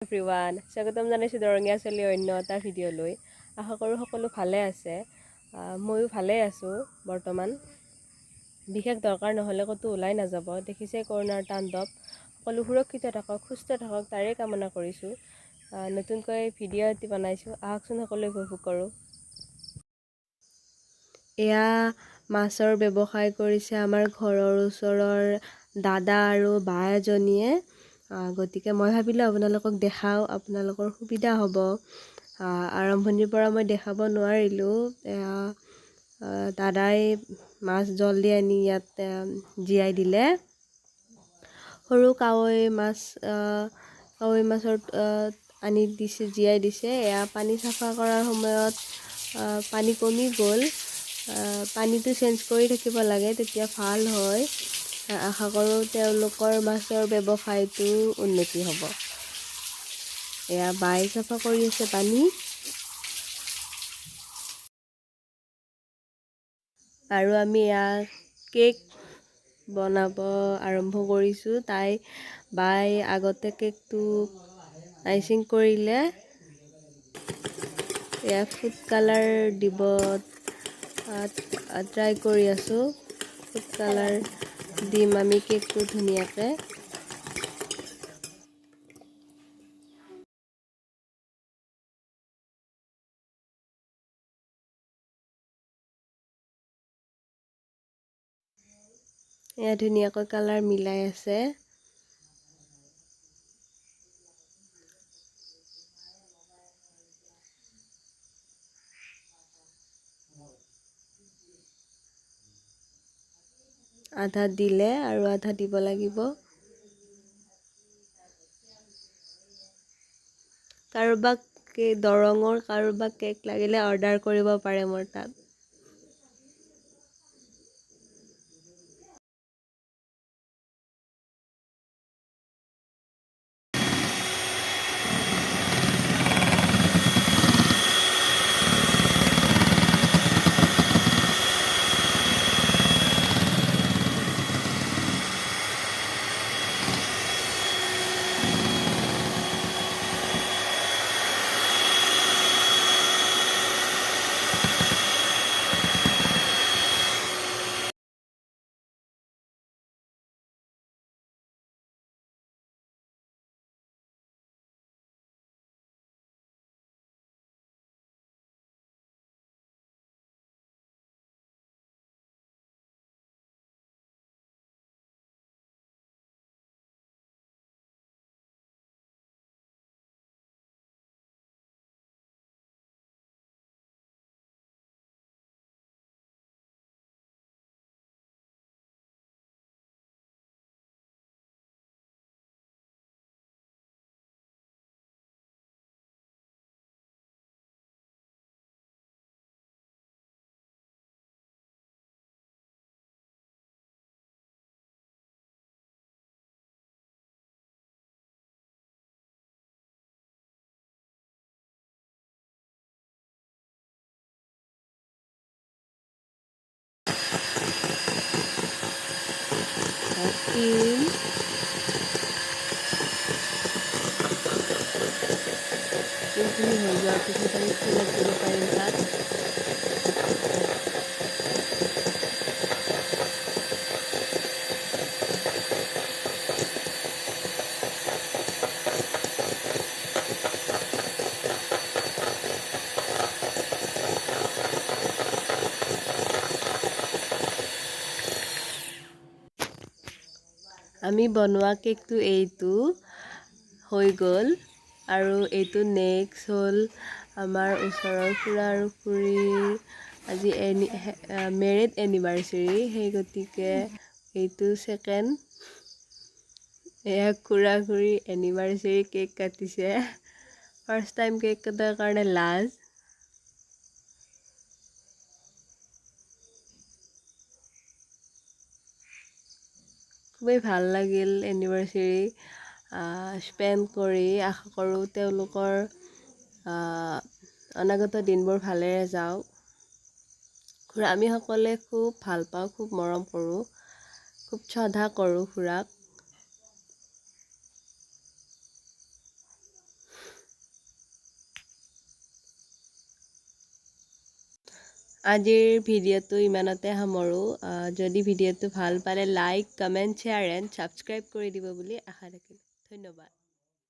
Everyone স্বাগতম জনাইছোঁ দৰঙীয়া ছোৱালী অন্য এটা ভিডিঅ'লৈ। আশা কৰোঁ সকলো ভালে আছে। ময়ো ভালে আছোঁ বৰ্তমান। বিশেষ দৰকাৰ নহ'লে ক'তো ওলাই নাযাব। দেখিছে কৰোণাৰ তাণ্ডৱ। সকলো সুৰক্ষিত থাকক, সুস্থ থাকক তাৰে কামনা কৰিছোঁ। নতুনকৈ ভিডিঅ' এটি বনাইছোঁ, আহকচোন সকলোৱে উপভোগ কৰোঁ। এয়া মাছৰ ব্যৱসায় কৰিছে আমাৰ ঘৰৰ ওচৰৰ দাদা আৰু বা এজনীয়ে। গতিকে মই ভাবিলোঁ আপোনালোকক দেখাওঁ, আপোনালোকৰ সুবিধা হ'ব। আৰম্ভণিৰ পৰা মই দেখাব নোৱাৰিলোঁ। দাদাই মাছ জলদি আনি ইয়াত জীয়াই দিলে। সৰু কাৱৈ মাছৰ আনি দিছে, জীয়াই দিছে। এয়া পানী চাফা কৰাৰ সময়ত পানী কমি গ'ল। পানীটো চেঞ্জ কৰি থাকিব লাগে, তেতিয়া ভাল হয়। আশা কৰোঁ তেওঁলোকৰ মাছৰ ব্যৱসায়টো উন্নতি হ'ব। এয়া বাই চাফা কৰি আছে পানী। আৰু আমি এয়া কেক বনাব আৰম্ভ কৰিছোঁ। বাই আগতে কেকটো আইচিং কৰিলে। এয়া ফুড কালাৰ দিব ট্ৰাই কৰি আছোঁ। ফুড কালাৰ দিম আমি কেকটো ধুনীয়াকৈ। এয়া ধুনীয়াকৈ কালাৰ মিলাই আছে। আধা দিলে আৰু আধা দিব লাগিব। দৰঙৰ কাৰোবাক কেক লাগিলে অৰ্ডাৰ কৰিব পাৰে মোৰ তাত। ক্ৰীম ক্ৰীমখিনি হৈ যোৱাৰ পিছত আমি ফুলত দিব পাৰিম তাত। আমি বনোৱা কেকটো এইটো হৈ গ'ল। আৰু এইটো নেক্সট হ'ল আমাৰ ওচৰৰ খুৰা আৰু খুৰীৰ আজি মেৰিড এনিভাৰ্চেৰী। সেই গতিকে এইটো ছেকেণ্ড। এয়া খুৰা খুৰী এনিভাৰ্চেৰী কেক কাটিছে। ফাৰ্ষ্ট টাইম কেক কটাৰ কাৰণে লাজ। খুবেই ভাল লাগিল এনিভাৰ্চেৰী স্পেণ্ড কৰি। আশা কৰোঁ তেওঁলোকৰ অনাগত দিনবোৰ ভালেৰে যাওক। আমি সকলোৱে খুব ভাল পাওঁ, খুব মৰম কৰোঁ, খুব শ্ৰদ্ধা কৰোঁ খুৰাক। আজিৰ ভিডিঅ'টো ইমানতে সামৰোঁ। যদি ভিডিঅ'টো ভাল পালে like comment share and subscribe কৰি দিব বুলি আশা থাকিল। ধন্যবাদ।